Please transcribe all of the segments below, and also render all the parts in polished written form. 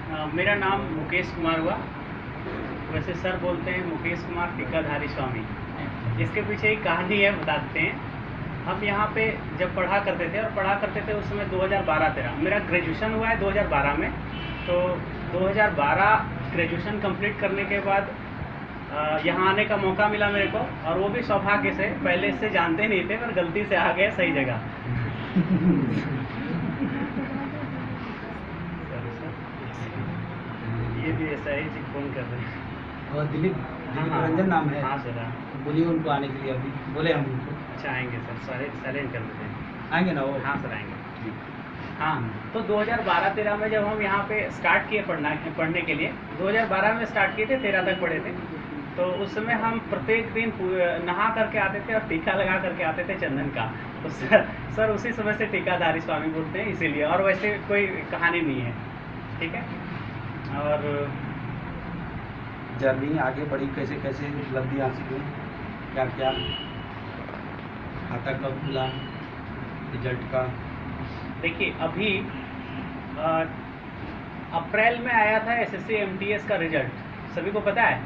मेरा नाम मुकेश कुमार हुआ। वैसे सर बोलते हैं मुकेश कुमार टीकाधारी स्वामी। इसके पीछे एक कहानी है, बताते हैं। हम यहाँ पे जब पढ़ा करते थे उस समय 2012-13 मेरा ग्रेजुएशन हुआ है 2012 में। तो 2012 ग्रेजुएशन कंप्लीट करने के बाद यहाँ आने का मौका मिला मेरे को, और वो भी सौभाग्य से। पहले इससे जानते नहीं थे, पर गलती से आ गए सही जगह। ये भी ऐसा ही जी फोन कर रहे हैं। और दिलीप हाँ, रंजन नाम है। हाँ सर, हाँ। तो बोलिए उनको आने के लिए, अभी बोले हम उनको। अच्छा, आएंगे सर, साइलेंट कर देते हैं। आएंगे ना वो? हाँ सर, आएंगे। हाँ, तो 2012-13 में जब हम यहाँ पे स्टार्ट किए पढ़ने के लिए, 2012 में स्टार्ट किए थे, 13 तक पढ़े थे। तो उस समय हम प्रत्येक दिन नहा करके आते थे और टीका लगा करके आते थे चंदन का। तो सर उसी समय से टीकाधारी स्वामी बोलते हैं, इसीलिए। और वैसे कोई कहानी नहीं है, ठीक है। और जर्नी आगे बढ़ी, कैसे कैसे उपलब्धि हासिल हुई, क्या क्या, खाता कब खुला, रिजल्ट का? देखिए, अभी अप्रैल में आया था एसएससी एमटीएस का रिजल्ट, सभी को पता है।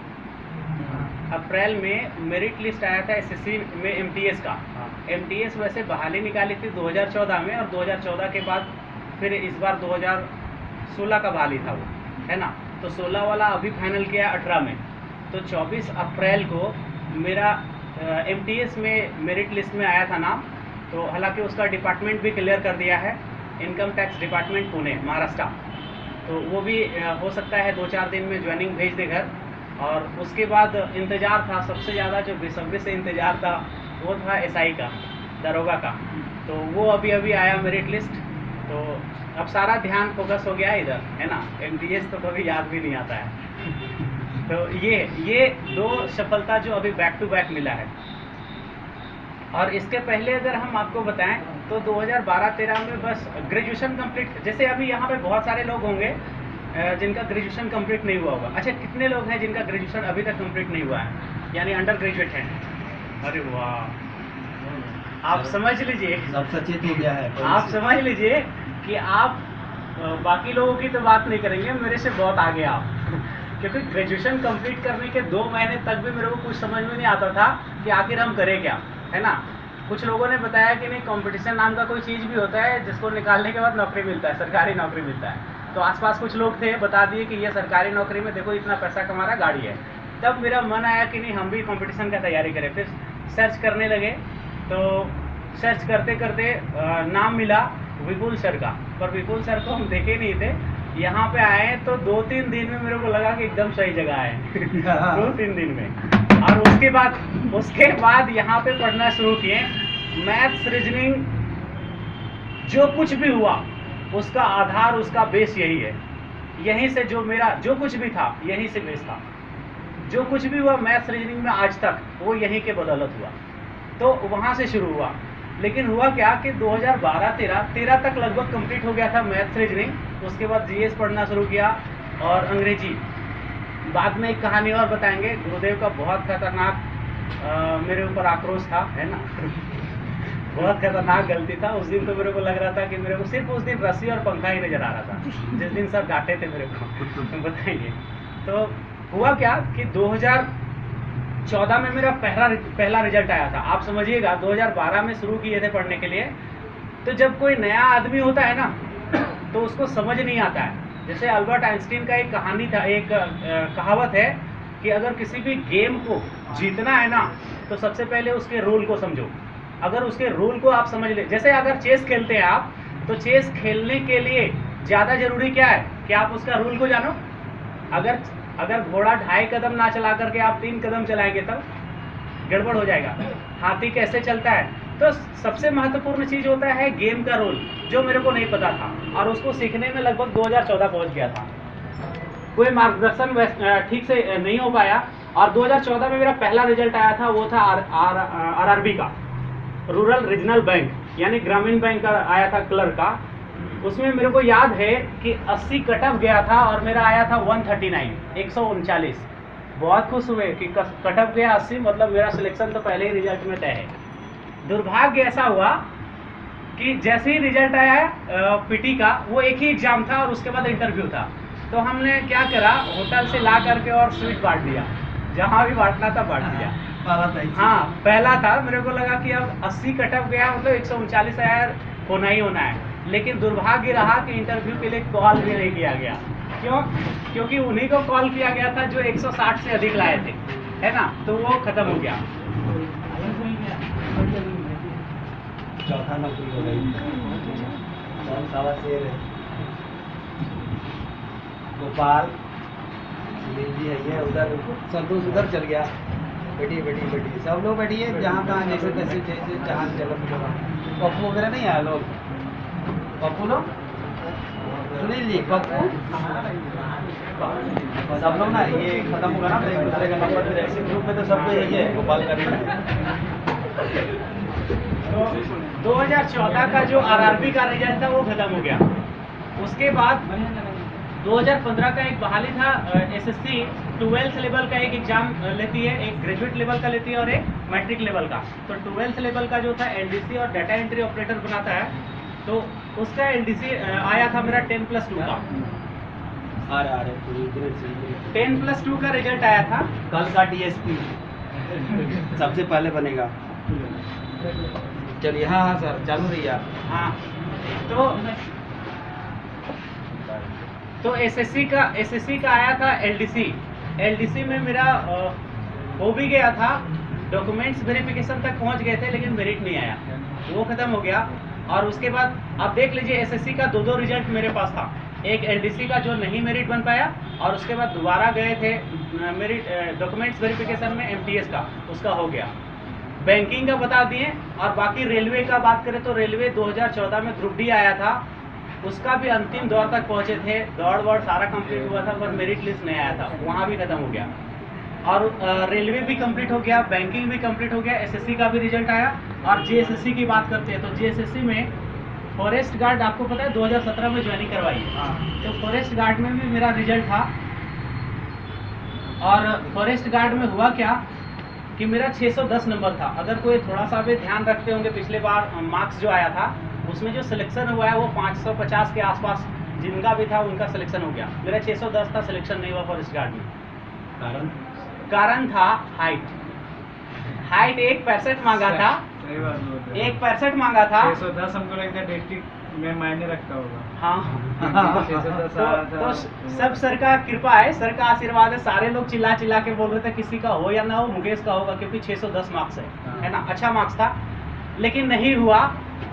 अप्रैल में मेरिट लिस्ट आया था एसएससी में एमटीएस का। एमटीएस वैसे बहाली निकाली थी 2014 में, और 2014 के बाद फिर इस बार 2016 का बहाली था वो, है ना। तो 16 वाला अभी फाइनल किया 18 में। तो 24 अप्रैल को मेरा एमटीएस में मेरिट लिस्ट में आया था नाम। तो हालांकि उसका डिपार्टमेंट भी क्लियर कर दिया है, income tax department Pune, Maharashtra. तो वो भी हो सकता है 2-4 दिन में ज्वाइनिंग भेज दे घर। और उसके बाद इंतज़ार था, सबसे ज़्यादा जो बेसब्री से इंतज़ार था वो था एसआई का, दरोगा का। तो वो अभी आया मेरिट लिस्ट। तो अब सारा ध्यान फोकस हो गया इधर, है ना। एमटीएस तो कभी याद भी नहीं आता है। तो ये 2 सफलता जो अभी बैक टू बैक मिला है। और इसके पहले अगर हम आपको बताएं तो 2012-13 में बस ग्रेजुएशन कंप्लीट, जैसे अभी यहाँ पे बहुत सारे लोग होंगे जिनका ग्रेजुएशन कंप्लीट नहीं हुआ होगा। अच्छा, कितने लोग हैं जिनका ग्रेजुएशन अभी तक कंप्लीट नहीं हुआ है, यानी अंडर ग्रेजुएट हैं? अरे वाह, आप समझ लीजिए, सब सचेत हो गया है। आप समझ लीजिए कि आप बाकी लोगों की तो बात नहीं करेंगे, मेरे से बहुत आगे आप। क्योंकि ग्रेजुएशन कंप्लीट करने के 2 महीने तक भी मेरे को कुछ समझ में नहीं आता था कि आखिर हम करें क्या, है ना। कुछ लोगों ने बताया कि नहीं, कंपटीशन नाम का कोई चीज़ भी होता है जिसको निकालने के बाद नौकरी मिलता है, सरकारी नौकरी मिलता है। तो आसपास कुछ लोग थे, बता दिए कि ये सरकारी नौकरी में देखो इतना पैसा कमा रहा, गाड़ी है। तब मेरा मन आया कि नहीं, हम भी कंपटीशन का तैयारी करें। फिर सर्च करने लगे। तो सर्च करते करते नाम मिला विपुल सर का, पर विपुल सर को हम देखे नहीं थे। यहाँ पे आए तो 2-3 दिन में मेरे को लगा कि एकदम सही जगह है। 2-3 दिन में। और उसके बाद यहाँ पे पढ़ना शुरू किए। मैथ्स, रीजनिंग, जो कुछ भी हुआ उसका आधार, उसका बेस यही है। यहीं से जो कुछ भी था यहीं से बेस था। जो कुछ भी हुआ मैथ्स रीजनिंग में आज तक, वो यहीं के बदौलत हुआ। तो वहाँ से शुरू हुआ। लेकिन हुआ क्या कि 2012-13 तक लगभग कंप्लीट हो गया था मैथ्स रीजनिंग। उसके बाद जीएस पढ़ना शुरू किया और अंग्रेजी। बाद में एक कहानी और बताएंगे। गुरुदेव का बहुत खतरनाक मेरे ऊपर आक्रोश था, है ना। बहुत खतरनाक गलती था। उस दिन तो मेरे को लग रहा था कि मेरे को सिर्फ उस दिन रस्सी और पंखा ही नजर आ रहा था, जिस दिन सर डांटे थे मेरे को। बताइए, तो हुआ क्या कि 2014 में मेरा पहला रिजल्ट आया था। आप समझिएगा, 2012 में शुरू किए थे पढ़ने के लिए। तो जब कोई नया आदमी होता है ना, तो उसको समझ नहीं आता है। जैसे अल्बर्ट आइंस्टीन का एक कहानी था, एक कहावत है कि अगर किसी भी गेम को जीतना है ना, तो सबसे पहले उसके रूल को समझो। अगर उसके रूल को आप समझ ले, जैसे अगर चेस खेलते हैं आप, तो चेस खेलने के लिए ज़्यादा जरूरी क्या है कि आप उसका रूल को जानो। अगर घोड़ा 2.5 कदम ना चला करके आप 3 कदम चलाएंगे तब गड़बड़ हो जाएगा। हाथी कैसे चलता है। तो सबसे महत्वपूर्ण चीज़ होता है गेम का रूल, जो मेरे को नहीं पता था, और उसको सीखने में लगभग 2014 पहुंच गया था। कोई मार्गदर्शन ठीक से नहीं हो पाया। और 2014 में मेरा पहला रिजल्ट आया था, वो था आरआरबी का, रूरल रीजनल बैंक, यानी ग्रामीण बैंक का आया था, क्लर्क का। उसमें मेरे को याद है कि 80 कट ऑफ गया था और मेरा आया था 139। बहुत खुश हुए कि कट ऑफ गया 80, मतलब मेरा सिलेक्शन तो पहले ही रिजल्ट में तय है। दुर्भाग्य ऐसा हुआ कि जैसे ही रिजल्ट आया पीटी का, वो एक ही एग्जाम था और उसके बाद इंटरव्यू था। तो हमने क्या करा, होटल से ला करके और स्वीट बांट दिया, जहाँ भी बांटना था बांट दिया। हाँ पहला था, मेरे को लगा कि अब 80 कटअप गया, मतलब 139 यार होना ही होना है, लेकिन दुर्भाग्य रहा कि इंटरव्यू के लिए कॉल भी नहीं किया गया। क्यों? क्योंकि उन्हीं को कॉल किया गया था जो 160 से अधिक लाए थे, है ना, तो वो खत्म हो गया। चौथा नौकरी हो गई। कौन सावा शेर है? गोपाल जी है ये, उधर संतोष उधर चल गया। बैठिए बैठिए बैठिए, सब लोग बैठिए, जहाँ तहाँ जैसे तैसे जैसे जहाँ जगह मिलेगा। पप्पू वगैरह नहीं आया लोग? पप्पू लोग, सुनील जी, पप्पू सब लोग ना, ये खत्म होगा ना, एक दूसरे का नंबर फिर ऐसे ग्रुप में तो सबको यही है, गोपाल का नहीं है। तो 2014 का जो आरआरबी का रिजल्ट था वो खत्म हो गया। उसके बाद 2015 का एक बहाली था, एसएससी 12th लेवल का एक एग्जाम लेती है, एक ग्रेजुएट लेवल का लेती है और एक मैट्रिक लेवल का। तो 12th लेवल का जो था एलडीसी और डाटा एंट्री ऑपरेटर बनाता है, तो उसका एलडीसी आया था मेरा 10+2 का। आ रहे 10+2 का रिजल्ट आया था। कल का डीएसपी सबसे पहले बनेगा। चलिए, हाँ हाँ सर, चालू रहिए आप। हाँ तो एसएससी का आया था एलडीसी में मेरा हो भी गया था, डॉक्यूमेंट्स वेरिफिकेशन तक पहुंच गए थे, लेकिन मेरिट नहीं आया, वो खत्म हो गया। और उसके बाद आप देख लीजिए, एसएससी का दो रिजल्ट मेरे पास था, एक एलडीसी का जो नहीं मेरिट बन पाया, और उसके बाद दोबारा गए थे मेरिट डॉक्यूमेंट्स वेरिफिकेशन में एमटीएस का, उसका हो गया। बैंकिंग का बता दिए। और बाकी रेलवे का बात करें तो रेलवे 2014 में ग्रुप डी आया था, उसका भी अंतिम दौर तक पहुंचे थे, दौड़ सारा कंप्लीट हुआ था, पर मेरिट लिस्ट नहीं आया था, वहाँ भी खत्म हो गया। और रेलवे भी कंप्लीट हो गया, बैंकिंग भी कंप्लीट हो गया, एसएससी का भी रिजल्ट आया। और जीएसएससी की बात करते हैं तो जीएसएससी में फॉरेस्ट गार्ड, आपको पता है 2017 में ज्वाइनिंग करवाई, तो फॉरेस्ट गार्ड में भी मेरा रिजल्ट था। और फॉरेस्ट गार्ड में हुआ क्या कि मेरा 610 नंबर था। अगर कोई थोड़ा सा भी ध्यान रखते होंगे, पिछले बार मार्क्स जो आया था उसमें जो सिलेक्शन हुआ है वो 550 के आसपास जिनका भी था उनका सिलेक्शन हो गया, मेरा 610 था, सिलेक्शन नहीं हुआ फॉरेस्ट गार्ड में। कारण था हाइट 1.65 मांगा था, 1.65 मांगा था। 610 हमको लगता है डिस्ट्रिक्ट में मायने रखता होगा। हाँ 610 तो सब सर का कृपा है, सर का आशीर्वाद है। सारे लोग चिल्ला के बोल रहे थे किसी का हो या ना हो, मुकेश का होगा, क्योंकि 610 मार्क्स है ना, अच्छा मार्क्स था, लेकिन नहीं हुआ।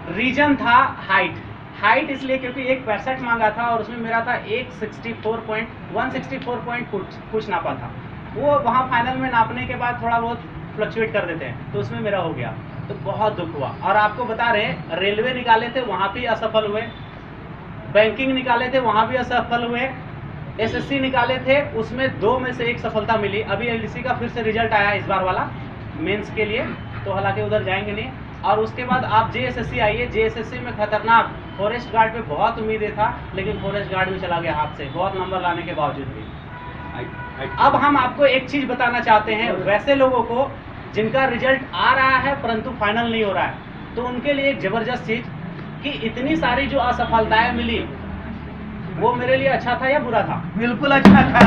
रीजन था हाइट इसलिए क्योंकि 1.65 मांगा था और उसमें मेरा था 164 पॉइंट कुछ नापा था। वो वहाँ फाइनल में नापने के बाद थोड़ा बहुत फ्लक्चुएट कर देते हैं, तो उसमें मेरा हो गया, तो बहुत दुख हुआ। और आपको बता रहे हैं, रेलवे निकाले थे वहाँ भी असफल हुए, बैंकिंग निकाले थे वहाँ भी असफल हुए, एसएससी निकाले थे उसमें 2 में से 1 सफलता मिली। अभी एलडीसी का फिर से रिजल्ट आया इस बार वाला मेंस के लिए, तो हालांकि उधर जाएंगे नहीं। और उसके बाद आप जेएसएससी आइए, जेएसएससी में खतरनाक, फॉरेस्ट गार्ड पे बहुत उम्मीदें था, लेकिन फॉरेस्ट गार्ड में चला गया हाथ से, बहुत नंबर लाने के बावजूद भी। अब हम आपको एक चीज बताना चाहते हैं, वैसे लोगों को जिनका रिजल्ट आ रहा है परंतु फाइनल नहीं हो रहा है, तो उनके लिए एक जबरदस्त चीज कि इतनी सारी जो असफलताएं मिली वो मेरे लिए अच्छा था या बुरा था? बिल्कुल अच्छा था।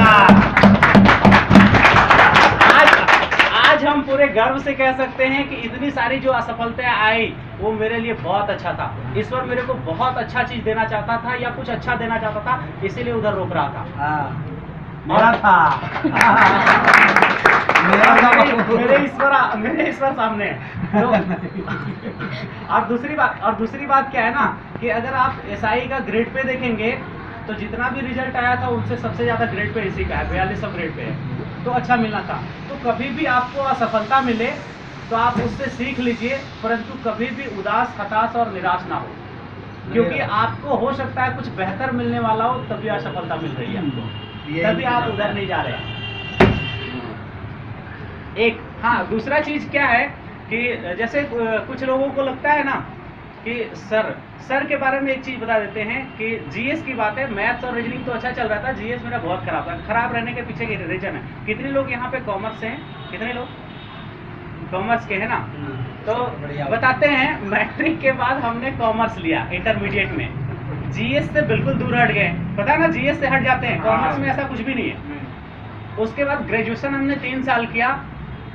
आज हम पूरे गर्व से कह सकते हैं कि इतनी सारी जो असफलताएं आई वो मेरे लिए बहुत अच्छा था। ईश्वर मेरे को बहुत अच्छा चीज देना चाहता था या कुछ अच्छा देना चाहता था, इसीलिए उधर रोक रहा था। मेरा था मेरे ईश्वर सामने है। तो और दूसरी बात क्या है ना कि अगर आप एसआई का ग्रेड पे देखेंगे तो जितना भी रिजल्ट आया था उनसे सबसे ज्यादा ग्रेड पे इसी का है, 4200 ग्रेड पे है, तो अच्छा मिलना था। तो कभी भी आपको असफलता मिले तो आप उससे सीख लीजिए, परंतु कभी भी उदास, हताश और निराश ना हो, क्योंकि आपको हो सकता है कुछ बेहतर मिलने वाला हो, तभी असफलता मिल रही है आपको, तभी आप उधर नहीं जा रहे हैं। एक दूसरा चीज क्या है कि जैसे कुछ लोगों को लगता है ना कि सर के बारे में एक चीज बता देते हैं कि जीएस की बात है, मैथ्स और रीजनिंग तो अच्छा चल रहा था, जीएस मेरा बहुत खराब था। खराब रहने के पीछे रीजन है, कितने लोग यहाँ पे कॉमर्स से हैं? कितने लोग कॉमर्स के हैं ना? तो बताते हैं, मैट्रिक के बाद हमने कॉमर्स लिया इंटरमीडिएट में, जीएस से बिल्कुल दूर हट गए, पता है ना, जीएस से हट जाते हैं, कॉमर्स में ऐसा कुछ भी नहीं है। उसके बाद ग्रेजुएशन हमने 3 साल किया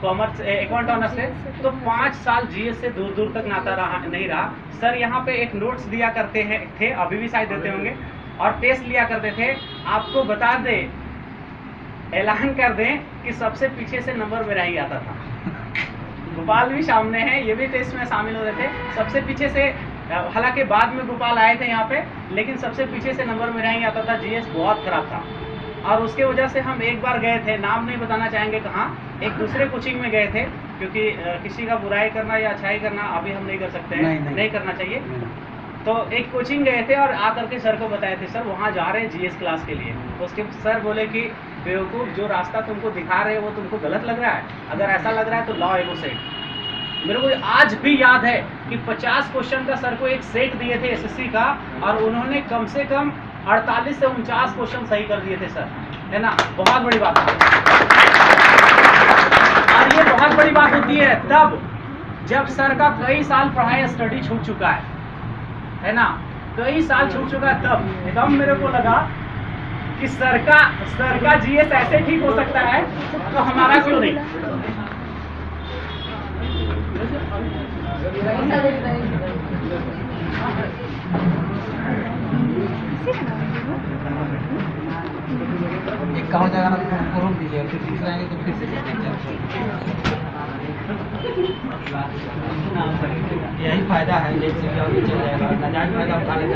कॉमर्स अकाउंट ऑनर्स से, तो 5 साल जीएस से दूर दूर तक नाता रहा नहीं रहा। सर यहाँ पे एक नोट्स दिया करते हैं थे, अभी भी शायद देते होंगे, और टेस्ट लिया करते थे। आपको बता दे, ऐलान कर दें कि सबसे पीछे से नंबर मेरा ही आता था। गोपाल भी सामने है, ये भी टेस्ट में शामिल हो रहे थे। सबसे पीछे से, हालांकि बाद में गोपाल आए थे यहाँ पे, लेकिन सबसे पीछे से नंबर मेरा ही आता था। जीएस बहुत खराब था, और उसके वजह से हम एक बार गए थे, नाम नहीं बताना चाहेंगे कहाँ, एक दूसरे कोचिंग में गए थे, क्योंकि किसी का बुराई करना या अच्छाई करना अभी हम नहीं कर सकते हैं, नहीं करना चाहिए। तो एक कोचिंग गए थे और आकर के सर को बताए थे, सर वहाँ जा रहे हैं जीएस क्लास के लिए। उसके सर बोले कि बेवकूफ़, जो रास्ता तुमको दिखा रहे हैं वो तुमको गलत लग रहा है, अगर ऐसा लग रहा है तो लाओ एगो सेट। मेरे को आज भी याद है कि 50 क्वेश्चन का सर को एक सेट दिए थे एसएससी का, और उन्होंने कम से कम 48 से 49 क्वेश्चन सही कर दिए थे सर, है ना, बहुत बड़ी बात है। और ये बहुत बड़ी बात होती है तब जब सर का कई साल पढ़ाई स्टडी छूट चुका है ना, कई साल छूट चुका है, तब मेरे को लगा कि सर का जीएस ऐसे ठीक हो सकता है तो हमारा क्यों नहीं। एक कहा जाएगा ना, तो रोक दीजिए, फिर दूसरा आएंगे तो फिर से यही फायदा है, जैसे कि आगे चल जाएगा, नाजायज फायदा उठा लेगा।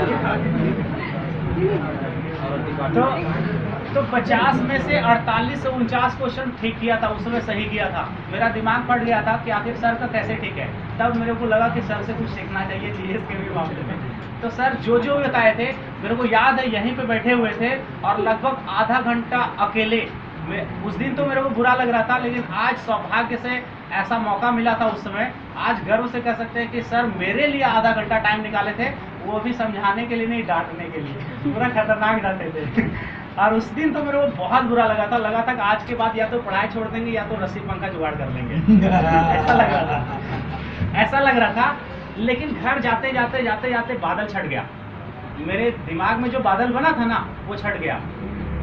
तो 50 में से 48 से 49 क्वेश्चन ठीक किया था, उसमें सही किया था। मेरा दिमाग फट गया था कि आखिर सर का कैसे ठीक है। तब मेरे को लगा कि सर से कुछ सीखना चाहिए जीएस के भी मामले में। तो सर जो बताए थे, मेरे को याद है यहीं पे बैठे हुए थे और लगभग आधा घंटा अकेले। उस दिन तो मेरे को बुरा लग रहा था, लेकिन आज सौभाग्य से ऐसा मौका मिला था उस समय। आज गर्व से कह सकते हैं कि सर मेरे लिए आधा घंटा टाइम निकाले थे, वो भी समझाने के लिए नहीं, डांटने के लिए। पूरा खतरनाक डांटे थे। और उस दिन तो मेरे को बहुत बुरा लगा था कि आज के बाद या तो पढ़ाई छोड़ देंगे या तो रस्सी पंखा जुगाड़ कर लेंगे। ऐसा लग रहा था। लेकिन घर जाते जाते बादल छट गया। मेरे दिमाग में जो बादल बना था ना, वो छट गया।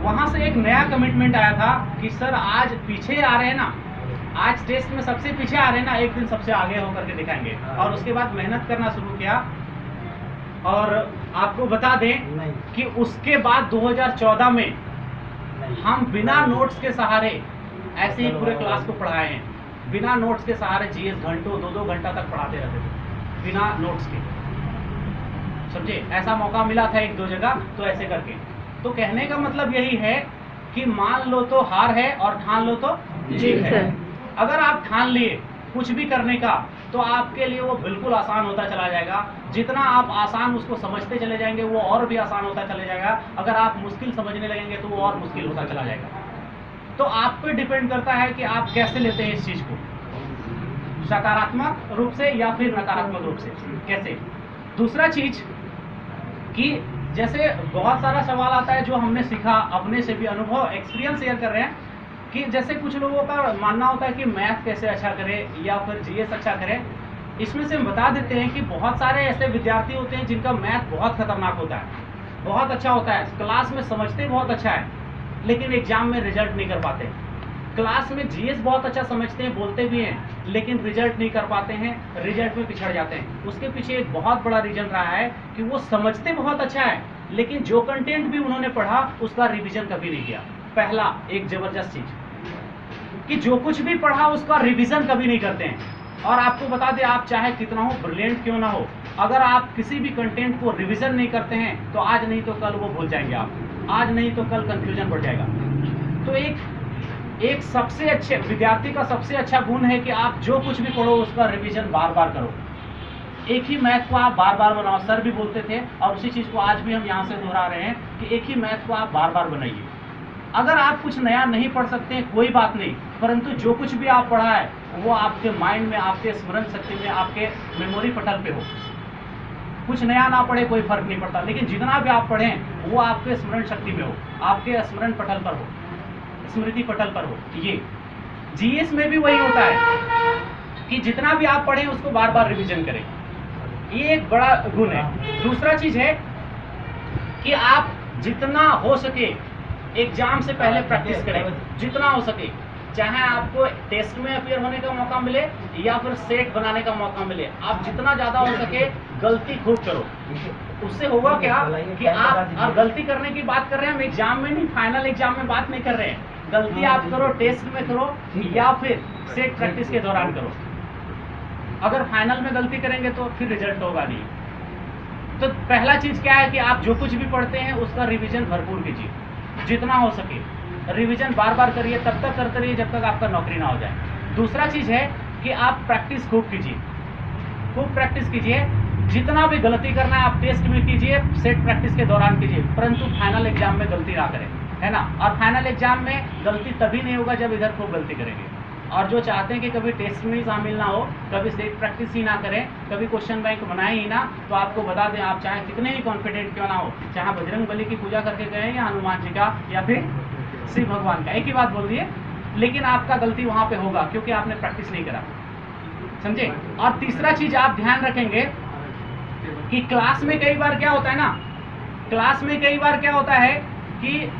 वहां से एक नया कमिटमेंट आया था कि सर आज पीछे आ रहे हैं ना, आज टेस्ट में सबसे पीछे आ रहे हैं ना, एक दिन सबसे आगे होकर के दिखाएंगे। और उसके बाद मेहनत करना शुरू किया। और आपको बता दें कि उसके बाद 2014 में हम बिना नोट्स के सहारे ऐसे ही पूरे क्लास को पढ़ाए हैं। बिना नोट्स के सहारे जीएस घंटों 2-2 घंटा तक पढ़ाते रहते थे बिना नोट्स के, समझे। ऐसा मौका मिला था 1-2 जगह, तो ऐसे करके। तो कहने का मतलब यही है कि मान लो तो हार है और ठान लो तो जीत है। अगर आप ठान लिए कुछ भी करने का, तो आपके लिए वो बिल्कुल आसान होता चला जाएगा। जितना आप आसान उसको समझते चले जाएंगे, वो और भी आसान होता चले जाएगा। अगर आप मुश्किल समझने लगेंगे तो वो और मुश्किल होता चला जाएगा। तो आप पे डिपेंड करता है कि आप कैसे लेते हैं इस चीज को, सकारात्मक रूप से या फिर नकारात्मक रूप से, कैसे। दूसरा चीज कि जैसे बहुत सारा सवाल आता है जो हमने सीखा, अपने से भी अनुभव एक्सपीरियंस शेयर कर रहे हैं, कि जैसे कुछ लोगों का मानना होता है कि मैथ कैसे अच्छा करे या फिर जीएस अच्छा करे। इसमें से हम बता देते हैं कि बहुत सारे ऐसे विद्यार्थी होते हैं जिनका मैथ बहुत खतरनाक होता है, बहुत अच्छा होता है, क्लास में समझते बहुत अच्छा है, लेकिन एग्जाम में रिजल्ट नहीं कर पाते। क्लास में जीएस बहुत अच्छा समझते हैं, बोलते भी हैं, लेकिन रिजल्ट नहीं कर पाते हैं, रिजल्ट में पिछड़ जाते हैं। उसके पीछे एक बहुत बड़ा रीजन रहा है कि वो समझते बहुत अच्छा है, लेकिन जो कंटेंट भी उन्होंने पढ़ा उसका रिवीजन कभी नहीं किया। पहला एक जबरदस्त चीज कि जो कुछ भी पढ़ा उसका रिवीजन कभी नहीं करते हैं। और आपको बता दें, आप चाहे कितना हो ब्रिलियंट क्यों ना हो, अगर आप किसी भी कंटेंट को रिवीजन नहीं करते हैं तो आज नहीं तो कल वो भूल जाएंगे आप, आज नहीं तो कल कंफ्यूजन बढ़ जाएगा। तो एक सबसे अच्छे विद्यार्थी का सबसे अच्छा गुण है कि आप जो कुछ भी पढ़ो उसका रिवीजन बार बार करो। एक ही मैथ को आप बार बार बनाओ। सर भी बोलते थे और उसी चीज़ को आज भी हम यहाँ से दोहरा रहे हैं कि एक ही मैथ को आप बार बार बनाइए। अगर आप कुछ नया नहीं पढ़ सकते हैं कोई बात नहीं, परंतु जो कुछ भी आप पढ़ा है वो आपके माइंड में, आपके स्मरण शक्ति में, आपके मेमोरी पटल पे हो। कुछ नया ना पढ़े कोई फर्क नहीं पड़ता, लेकिन जितना भी आप पढ़ें वो आपके स्मरण शक्ति में हो, आपके स्मरण पटल पर हो, स्मृति पटल पर हो। ये जीएस में भी वही होता है कि जितना भी आप पढ़ें उसको बार बार रिवीजन करें। ये एक बड़ा गुण है। दूसरा चीज है कि आप जितना हो सके एग्जाम से पहले प्रैक्टिस करें, जितना हो सके, चाहे आपको टेस्ट में अपियर होने का मौका मिले या फिर सेट बनाने का मौका मिले, आप जितना ज़्यादा हो सके गलती खूब करो। उससे होगा क्या कि आप, और गलती करने की बात कर रहे हैं हम एग्जाम में नहीं, फाइनल एग्जाम में बात नहीं कर रहे हैं। गलती आप करो टेस्ट में करो या फिर सेट प्रैक्टिस के दौरान करो। अगर फाइनल में गलती करेंगे तो फिर रिजल्ट होगा नहीं। तो पहला चीज क्या है कि आप जो कुछ भी पढ़ते हैं उसका रिवीजन भरपूर कीजिए, जितना हो सके रिवीजन बार बार करिए, तब तक करते रहिए जब तक आपका नौकरी ना हो जाए। दूसरा चीज है कि आप प्रैक्टिस खूब कीजिए, खूब प्रैक्टिस कीजिए। जितना भी गलती करना है आप टेस्ट में कीजिए, सेट प्रैक्टिस के दौरान कीजिए, परंतु फाइनल एग्जाम में गलती ना करें, है ना। और फाइनल एग्जाम में गलती तभी नहीं होगा जब इधर खूब गलती करेंगे। और जो चाहते हैं कि कभी टेस्ट में ही शामिल ना हो, कभी सेट प्रैक्टिस ही ना करें, कभी क्वेश्चन बैंक बनाए ही ना, तो आपको बता दें आप चाहे कितने ही कॉन्फिडेंट क्यों ना हो, चाहे बजरंग बली की पूजा करके गए या हनुमान जी का या फिर शिव भगवान का, एक ही बात बोल दिए, लेकिन आपका गलती वहां पे होगा क्योंकि आपने प्रैक्टिस नहीं करा, समझे। और तीसरा चीज आप ध्यान रखेंगे कि क्लास में कई बार क्या होता है ना, क्लास में कई बार क्या होता है कि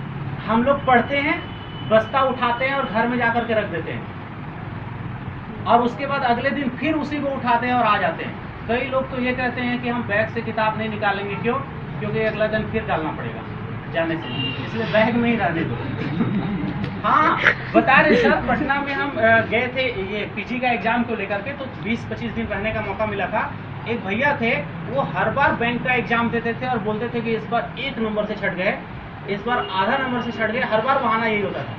हम लोग पढ़ते हैं, बस्ता उठाते हैं और घर में जाकर के रख देते हैं, और उसके बाद अगले दिन फिर उसी को उठाते हैं और आ जाते हैं। कई लोग तो ये कहते हैं कि हम बैग से किताब नहीं निकालेंगे, क्यों? क्योंकि अगला दिन फिर डालना पड़ेगा जाने से, इसलिए बैग में ही रहने दो। हाँ, बता रहे सर, पटना में हम गए थे ये पीजी का एग्जाम को लेकर के, तो 20-25 दिन रहने का मौका मिला था। एक भैया थे, वो हर बार बैंक का एग्जाम देते थे और बोलते थे कि इस बार 1 नंबर से छट गए, इस बार आधा नंबर से छट गए, हर बार बहाना यही होता था।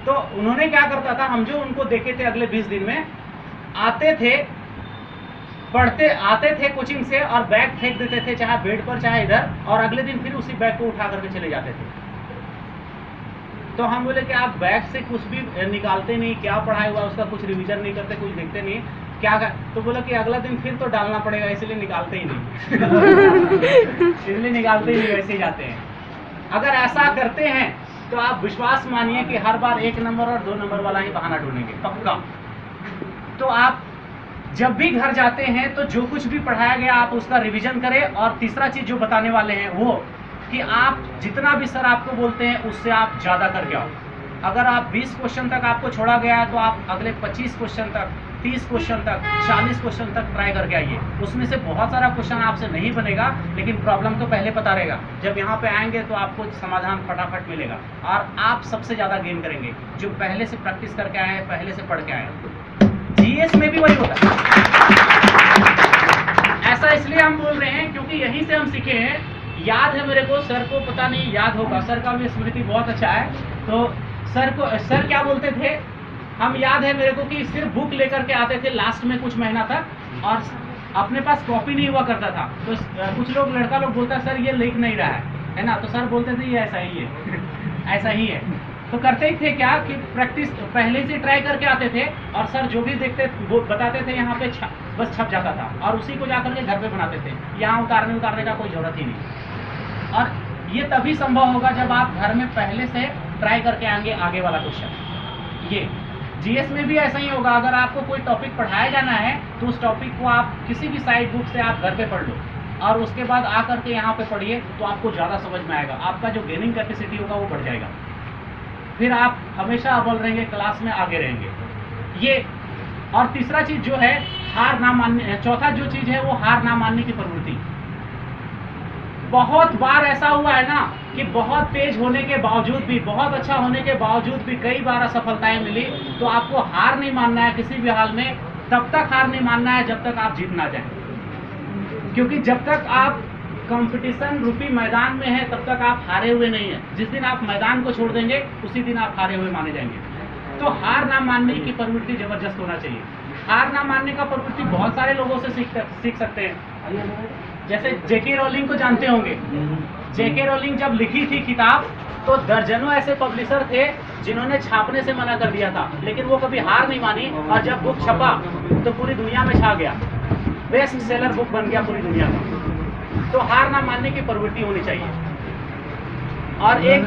तो उन्होंने क्या करता था, हम जो उनको देखे थे अगले 20 दिन में, आते थे, पढ़ते आते थे कोचिंग से और बैग फेंक देते थे, चाहे बेड पर चाहे इधर, और अगले दिन फिर उसी बैग को उठा करके चले जाते थे। तो हम बोले कि आप बैग से कुछ भी निकालते नहीं, क्या पढ़ाई हुआ उसका कुछ रिवीजन नहीं करते, कुछ देखते नहीं, क्या कर? तो बोला कि अगला दिन फिर तो डालना पड़ेगा, इसलिए निकालते ही नहीं। इसलिए निकालते ही नहीं, वैसे ही जाते हैं। अगर ऐसा करते हैं तो आप विश्वास मानिए कि हर बार 1 नंबर और 2 नंबर वाला ही बहाना ढूंढेंगे, पक्का। तो आप जब भी घर जाते हैं तो जो कुछ भी पढ़ाया गया आप उसका रिवीजन करें। और तीसरा चीज जो बताने वाले हैं वो कि आप जितना भी सर आपको बोलते हैं उससे आप ज़्यादा करके आओ। अगर आप 20 क्वेश्चन तक आपको छोड़ा गया है तो आप अगले 25 क्वेश्चन तक, 30 क्वेश्चन तक, 40 क्वेश्चन तक ट्राई करके आइए। उसमें से बहुत सारा क्वेश्चन आपसे नहीं बनेगा, लेकिन प्रॉब्लम तो पहले पता रहेगा। जब यहाँ पे आएंगे तो आपको समाधान फटाफट मिलेगा और आप सबसे ज़्यादा गेन करेंगे जो पहले से प्रैक्टिस करके आए हैं, पहले से पढ़ के आए हैं। जीएस में भी वही होता है। ऐसा इसलिए हम बोल रहे हैं क्योंकि यहीं से हम सीखे हैं। याद है मेरे को, सर को पता नहीं याद होगा, सर का भी स्मृति बहुत अच्छा है। तो सर क्या बोलते थे, हम याद है मेरे को कि सिर्फ बुक लेकर के आते थे लास्ट में कुछ महीना तक और अपने पास कॉपी नहीं हुआ करता था। तो कुछ लोग, लड़का लोग बोलता सर ये लिख नहीं रहा है ना, तो सर बोलते थे ये ऐसा ही है। ऐसा ही है। तो करते ही थे क्या कि प्रैक्टिस पहले से ट्राई करके आते थे और सर जो भी देखते वो बताते थे यहाँ पे बस छप जाता था और उसी को जाकर के घर पे बनाते थे। यहाँ उतारने का कोई जरूरत ही नहीं। और ये तभी संभव होगा जब आप घर में पहले से ट्राई करके आएंगे आगे वाला क्वेश्चन। ये जीएस में भी ऐसा ही होगा। अगर आपको कोई टॉपिक पढ़ाया जाना है तो उस टॉपिक को आप किसी भी साइड बुक से आप घर पे पढ़ लो और उसके बाद आकर के यहाँ पे पढ़िए तो आपको ज़्यादा समझ में आएगा। आपका जो गेनिंग कैपेसिटी होगा वो बढ़ जाएगा। फिर आप हमेशा अव्वल रहेंगे, क्लास में आगे रहेंगे। ये और तीसरा चीज़ जो है हार ना मानने, चौथा जो चीज़ है वो हार ना मानने की प्रवृत्ति। बहुत बार ऐसा हुआ है ना कि बहुत तेज होने के बावजूद भी, बहुत अच्छा होने के बावजूद भी कई बार असफलताएं मिली। तो आपको हार नहीं मानना है किसी भी हाल में। तब तक हार नहीं मानना है जब तक आप जीत ना जाएं, क्योंकि जब तक आप कंपटीशन रूपी मैदान में है तब तक आप हारे हुए नहीं हैं। जिस दिन आप मैदान को छोड़ देंगे उसी दिन आप हारे हुए माने जाएंगे। तो हार ना मानने की प्रवृत्ति जबरदस्त होना चाहिए। हार ना मानने का प्रवृत्ति बहुत सारे लोगों से सीख सकते हैं। जैसे जेके रोलिंग को जानते होंगे। जेके रोलिंग जब लिखी थी किताब तो दर्जनों ऐसे पब्लिशर थे जिन्होंने छापने से मना कर दिया था, लेकिन वो कभी हार नहीं मानी और जब बुक छपा तो पूरी दुनिया में छा गया, बेस्ट सेलर बुक बन गया पूरी दुनिया में। तो हार ना मानने की प्रवृत्ति होनी चाहिए। और एक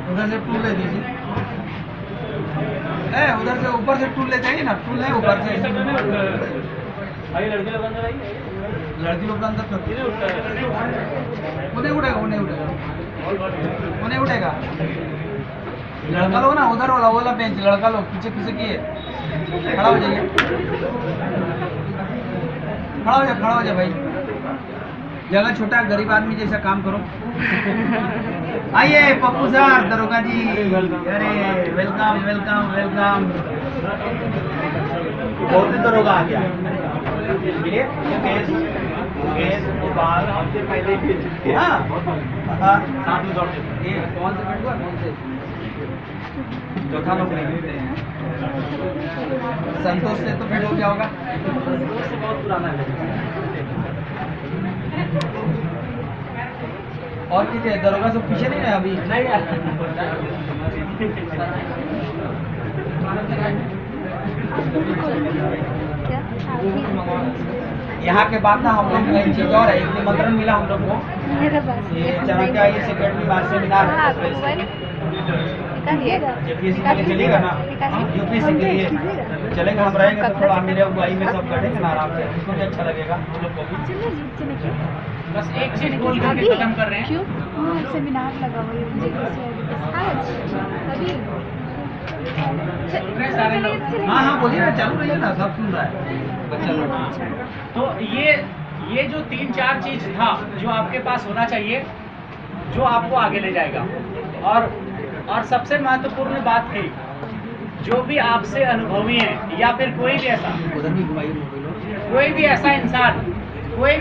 उधर से टूल ले दीजिए, उधर से ऊपर से टूल ले जाइए ना, टूल है ऊपर से। भाई लड़के लोग अंदर आइए। लड़की लोग अंदर करती है। वो नहीं उठेगा, वो नहीं उठेगा, वो नहीं उठेगा। लड़का लोग ना उधर वाला, वो वाला बेंच, लड़का लोग पीछे पीछे किए, खड़ा हो जाइए, खड़ा हो जा भाई, जगह छोटा, गरीब आदमी जैसा काम करो। आइए पप्पू सर, दरोगा जी, अरे वेलकम वेलकम वेलकम। बहुत दिन दरोगा आ गया। ये गोपाल हमसे पहले ही भेज चुके हैं। साथ में दौड़ चुके। ये कौन से बेट हुआ, कौन से चौथा लोग नहीं। संतोष से तो भेंट हो गया होगा, बहुत पुराना है। और कितने दरोगा सब पीछे नहीं है अभी? नहीं यहाँ के बाद ना हम लोग एक चीज और है, एक निमंत्रण मिला हम लोग को। ये चाणक्य IAS अकेडमी में सेमिनार JPSC के लिए चलेगा ना, UPSC के लिए चलेगा। हम रहेंगे तो थोड़ा मेरे अगुवाई में सब बैठेंगे ना आराम से, उसको भी अच्छा लगेगा हम लोग को भी। बस एक चीज बोल करके खत्म कर रहे हैं। क्यों सेमिनार लगा हुआ है आज अभी? हाँ हाँ बोलिए ना, चालू रहिए ना, सब सुन रहा है बच्चा लोग। तो ये जो 3-4 चीज था जो आपके पास होना चाहिए, जो आपको आगे ले जाएगा। और सबसे महत्वपूर्ण बात थी, जो भी आपसे अनुभवी है या फिर कोई भी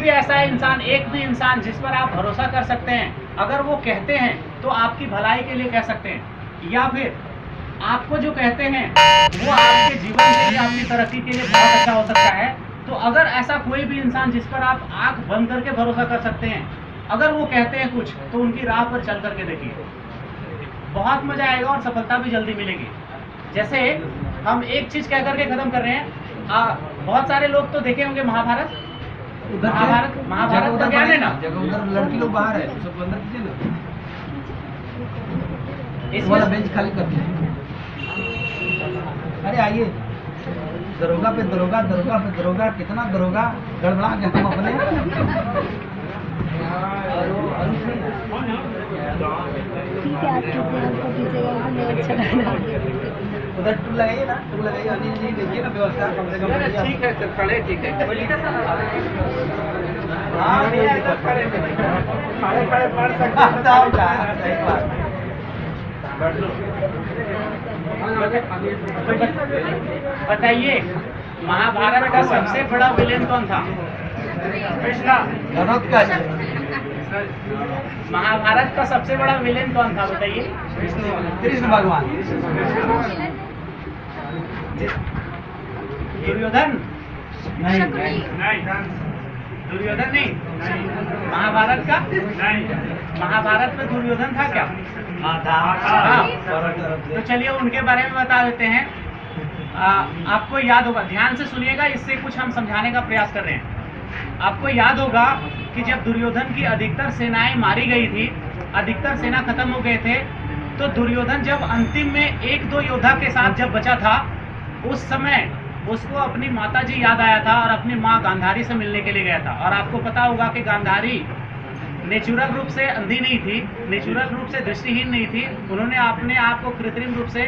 ऐसा इंसान, एक भी इंसान जिस पर आप भरोसा कर सकते हैं, अगर वो कहते हैं तो आपकी भलाई के लिए कह सकते हैं, या फिर आपको जो कहते हैं वो आपके जीवन के लिए, आपकी तरक्की के लिए बहुत अच्छा हो सकता है। तो अगर ऐसा कोई भी इंसान जिस पर आप आंख बंद करके भरोसा कर सकते हैं, अगर वो कहते हैं कुछ, तो उनकी राह पर चल करके देखिए, बहुत मजा आएगा और सफलता भी जल्दी मिलेगी। जैसे हम एक चीज कह करके खत्म कर रहे हैं। बहुत सारे लोग तो देखे होंगे महाभारत का ज्ञान है ना। जगह उधर लड़की लोग बाहर है, तो सब अंदर कीजिए ना, इस वाला बेंच खाली कर दीजिए। अरे आइए, दरोगा पे दरोगा, दरोगा पे दरोगा, कितना दरोगा गड़बड़ा गया हम अपने। ठीक है, आपकी आपको दीजिएगा, हमें अच्छा लगा। उधर टूल लगाइए ना, टूल लगाइए, अनिल जी देखिए ना व्यवस्था कम से कम। ठीक है सर, खड़े, ठीक है। हाँ खड़े पढ़ सकते हैं। बताइए, महाभारत का सबसे बड़ा विलेन कौन था? महाभारत का सबसे बड़ा विलेन कौन था बताइए? कृष्ण भगवान। दुर्योधन नहीं, दुर्योधन नहीं। महाभारत का महाभारत में दुर्योधन था क्या? हाँ। तो चलिए उनके बारे में बता देते हैं। आपको याद होगा, ध्यान से सुनिएगा, इससे कुछ हम समझाने का प्रयास कर रहे हैं। आपको याद होगा कि जब दुर्योधन की अधिकतर सेनाएं मारी गई थी, अधिकतर सेना खत्म हो गए थे, तो दुर्योधन जब अंतिम में 1-2 योद्धा के साथ जब बचा था, उस समय उसको अपनी माता जी याद आया था और अपनी माँ गांधारी से मिलने के लिए गया था। और आपको पता होगा कि गांधारी नेचुरल रूप से अंधी नहीं थी, नेचुरल रूप से दृष्टिहीन नहीं थी, उन्होंने अपने आप को कृत्रिम रूप से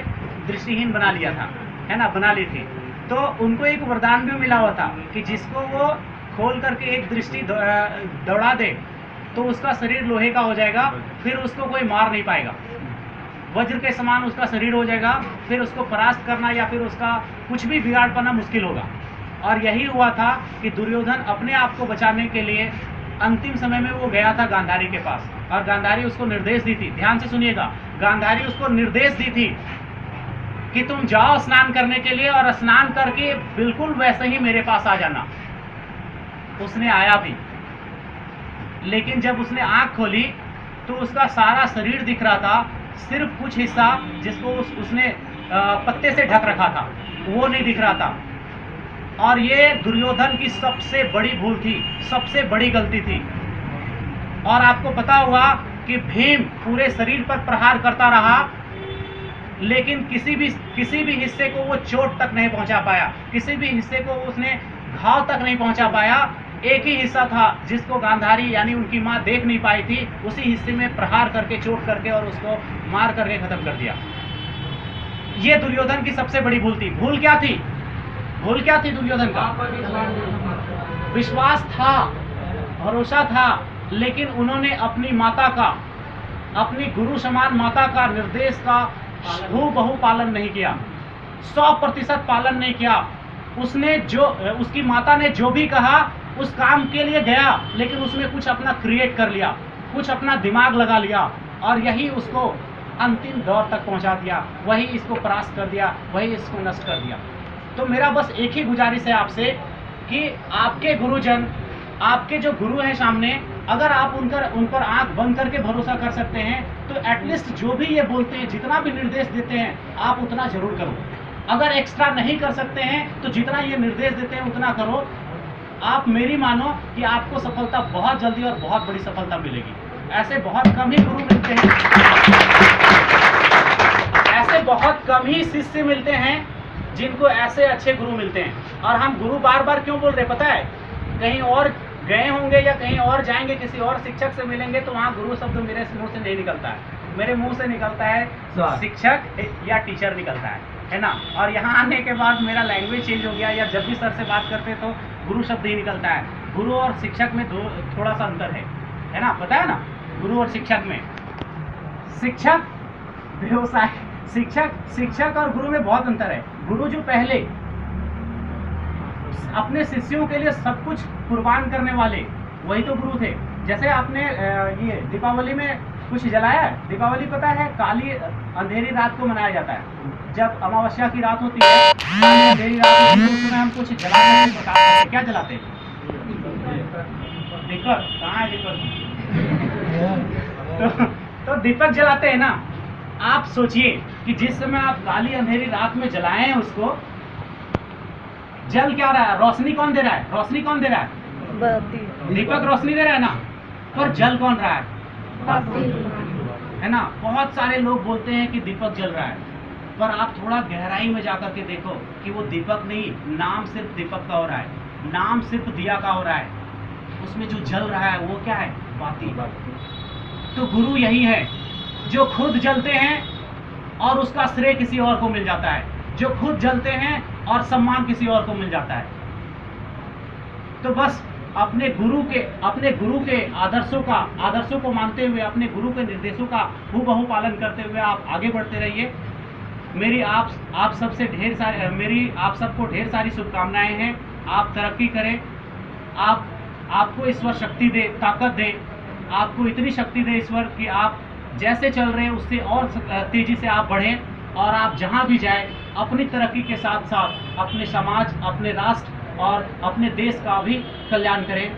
दृष्टिहीन बना लिया था, है ना, बना ली थी। तो उनको एक वरदान भी मिला हुआ था कि जिसको वो खोल करके एक दृष्टि दौड़ा दे तो उसका शरीर लोहे का हो जाएगा, फिर उसको कोई मार नहीं पाएगा, वज्र के समान उसका शरीर हो जाएगा, फिर उसको परास्त करना या फिर उसका कुछ भी बिगाड़ पाना मुश्किल होगा। और यही हुआ था कि दुर्योधन अपने आप को बचाने के लिए अंतिम समय में वो गया था गांधारी के पास, और गांधारी उसको निर्देश दी थी, ध्यान से सुनिएगा, गांधारी उसको निर्देश दी थी कि तुम जाओ स्नान करने के लिए और स्नान करके बिल्कुल वैसे ही मेरे पास आ जाना। उसने आया भी, लेकिन जब उसने आंख खोली तो उसका सारा शरीर दिख रहा था, सिर्फ कुछ हिस्सा जिसको उसने पत्ते से ढक रखा था वो नहीं दिख रहा था। और ये दुर्योधन की सबसे बड़ी भूल थी, सबसे बड़ी गलती थी। और आपको पता होगा कि भीम पूरे शरीर पर प्रहार करता रहा, लेकिन किसी भी हिस्से को वो चोट तक नहीं पहुंचा पाया, किसी भी हिस्से को उसने घाव तक नहीं पहुंचा पाया। एक ही हिस्सा था जिसको गांधारी यानी उनकी माँ देख नहीं पाई थी, उसी हिस्से में प्रहार करके, चोट करके और उसको मार करके खत्म कर दिया। ये दुर्योधन की सबसे बड़ी भूल थी। भूल क्या थी? भूल क्या थी दुर्योधन का? विश्वास था, भरोसा था, लेकिन उन्होंने अपनी माता का, अपनी गुरु समान माता का निर्देश का हूबहू पालन नहीं किया, 100% पालन नहीं किया। उसने जो, उसकी माता ने जो भी कहा उस काम के लिए गया, लेकिन उसने कुछ अपना क्रिएट कर लिया, कुछ अपना दिमाग लगा लिया, और यही उसको अंतिम दौर तक पहुंचा दिया, वही इसको परास्त कर दिया, वही इसको नष्ट कर दिया। तो मेरा बस एक ही गुजारिश है आपसे कि आपके गुरुजन, आपके जो गुरु हैं सामने, अगर आप उन पर आंख बंद करके भरोसा कर सकते हैं तो एटलीस्ट जो भी ये बोलते हैं, जितना भी निर्देश देते हैं, आप उतना जरूर करो। अगर एक्स्ट्रा नहीं कर सकते हैं तो जितना ये निर्देश देते हैं उतना करो। आप मेरी मानो कि आपको सफलता बहुत जल्दी और बहुत बड़ी सफलता मिलेगी। ऐसे बहुत कम ही गुरु मिलते हैं, ऐसे बहुत कम ही शिष्य मिलते हैं जिनको ऐसे अच्छे गुरु मिलते हैं। और हम गुरु बार बार क्यों बोल रहे पता है? कहीं और गए होंगे या कहीं और जाएंगे, किसी और शिक्षक से मिलेंगे तो वहाँ गुरु शब्द मेरे मुंह से नहीं निकलता है, मेरे मुंह से निकलता है शिक्षक या टीचर निकलता है ना। और यहाँ आने के बाद मेरा लैंग्वेज चेंज हो गया, या जब भी सर से बात करते तो गुरु शब्द ही निकलता है। गुरु और शिक्षक में थोड़ा सा अंतर है ना, पता है ना? गुरु और शिक्षक में, शिक्षक व्यवसाय, शिक्षक और गुरु में बहुत अंतर है। गुरु जो पहले अपने शिष्यों के लिए सब कुछ कुर्बान करने वाले, वही तो गुरु थे। जैसे आपने ये दीपावली में कुछ जलाया है? दीपावली पता है काली अंधेरी रात को मनाया जाता है। जब अमावस्या की रात होती है, काली अंधेरी रात होती है, तो उसमें हम कुछ जलाते हैं, प्रकाश करते। क्या जलाते हैं? दीपक। कहाँ है दीपक? तो दीपक जलाते हैं ना। आप सोचिए कि जिस समय आप काली अंधेरी रात में जलाए हैं उसको, जल क्या रहा है? रोशनी कौन दे रहा है? रोशनी कौन दे रहा है? दीपक रोशनी दे रहा है ना, पर जल कौन रहा है? है ना। बहुत सारे लोग बोलते हैं कि दीपक जल रहा है, पर आप थोड़ा गहराई में जाकर के देखो कि वो दीपक नहीं, नाम सिर्फ दीपक का हो रहा है, नाम सिर्फ दिया का हो रहा है। उसमें जो जल रहा है वो क्या है? बाती। तो गुरु यही है जो खुद जलते हैं और उसका श्रेय किसी और को मिल जाता है, जो खुद जलते हैं और सम्मान किसी और को मिल जाता है। तो बस अपने गुरु के आदर्शों को मानते हुए, अपने गुरु के निर्देशों का हूबहू पालन करते हुए आप आगे बढ़ते रहिए। मेरी आप सबको ढेर सारी शुभकामनाएं हैं। आप तरक्की करें, आपको ईश्वर शक्ति दे, ताकत दे, आपको इतनी शक्ति दे ईश्वर कि आप जैसे चल रहे हैं उससे और तेजी से आप बढ़ें, और आप जहां भी जाएं अपनी तरक्की के साथ साथ अपने समाज, अपने राष्ट्र और अपने देश का भी कल्याण करें।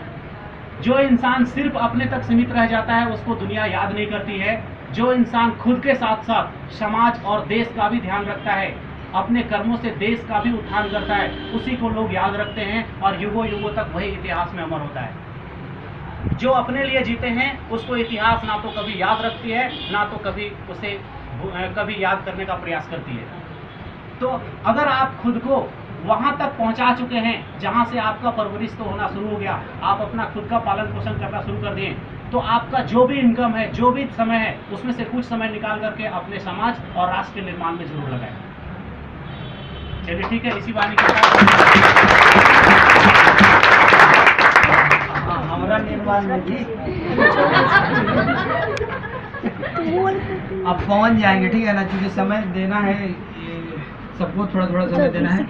जो इंसान सिर्फ अपने तक सीमित रह जाता है उसको दुनिया याद नहीं करती है। जो इंसान खुद के साथ साथ समाज और देश का भी ध्यान रखता है, अपने कर्मों से देश का भी उत्थान करता है, उसी को लोग याद रखते हैं और युगों युगों तक वही इतिहास में अमर होता है। जो अपने लिए जीते हैं उसको इतिहास ना तो कभी याद रखती है, ना तो कभी उसे कभी याद करने का प्रयास करती है। तो अगर आप खुद को वहां तक पहुंचा चुके हैं जहां से आपका परवरिश तो होना शुरू हो गया, आप अपना खुद का पालन पोषण करना शुरू कर दिए, तो आपका जो भी इनकम है, जो भी समय है, उसमें से कुछ समय निकाल करके अपने समाज और राष्ट्र के निर्माण में जरूर लगाएं। चलिए ठीक है, इसी वाणी के साथ हमारा निर्माण में जी अब पहुंच जाएंगे, ठीक है ना, क्योंकि समय देना है, सबको थोड़ा थोड़ा समय देना है।